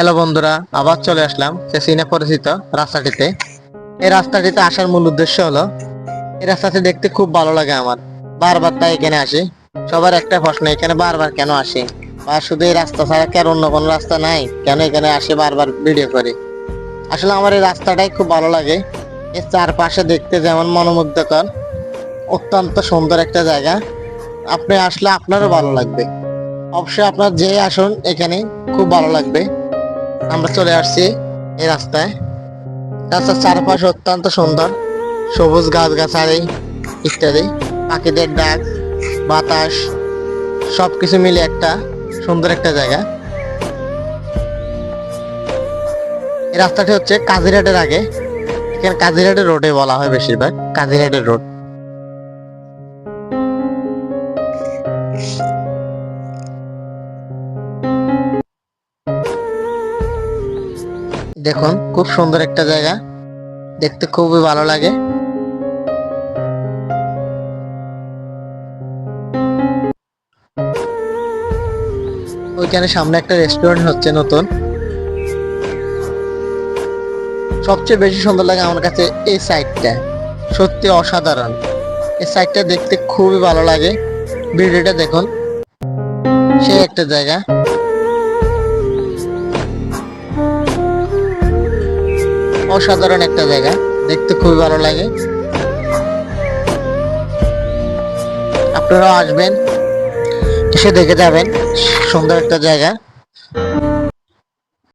Hello বন্ধুরা, আবার চলে আসলাম সে সিনে পরিচিত রাস্তাটিতে। এই রাস্তাটিতে আসার মূল উদ্দেশ্য হলো, এই রাস্তাটি দেখতে খুব ভালো লাগে আমার। বারবার তাই এখানে আসি। সবার একটা প্রশ্ন, এখানে বারবার কেন আসি, বা শুধু এই রাস্তা ছাড়া কি আর অন্য কোনো রাস্তা নাই, কেন এখানে আসে বারবার ভিডিও করি। আসলে আমার এই রাস্তাটাই খুব ভালো লাগে। এর চারপাশে দেখতে যেমন মনোমুগ্ধকর, অত্যন্ত সুন্দর একটা জায়গা। আপনি আসলে আপনারও ভালো লাগবে। অবশ্যই আপনার যে আসুন, এখানে খুব ভালো লাগবে। আমরা চলে আসছি এই রাস্তায়। রাস্তার চারপাশ অত্যন্ত সুন্দর, সবুজ গাছগাছালি ইত্যাদি, পাখিদের ডাক, বাতাস, সবকিছু মিলে একটা সুন্দর একটা জায়গা। এই রাস্তাটি হচ্ছে কাজিরাটের আগে। এখানে কাজিরাটের রোডে বলা হয়, বেশিরভাগ কাজিরাটের রোড। দেখুন, খুব সুন্দর একটা জায়গা, দেখতে খুবই ভালো লাগে। ওইখানে সামনে একটা রেস্টুরেন্ট হচ্ছে নতুন। সবচেয়ে বেশি সুন্দর লাগে আমার কাছে এই সাইডটা, সত্যি অসাধারণ। এই সাইডটা দেখতে খুবই ভালো লাগে। ভিডিওটা দেখুন, সে একটা জায়গা, অসাধারণ একটা জায়গা, দেখতে খুবই ভালো লাগে। আপনারাও আসবেন, এসে দেখে যাবেন, সুন্দর একটা জায়গা।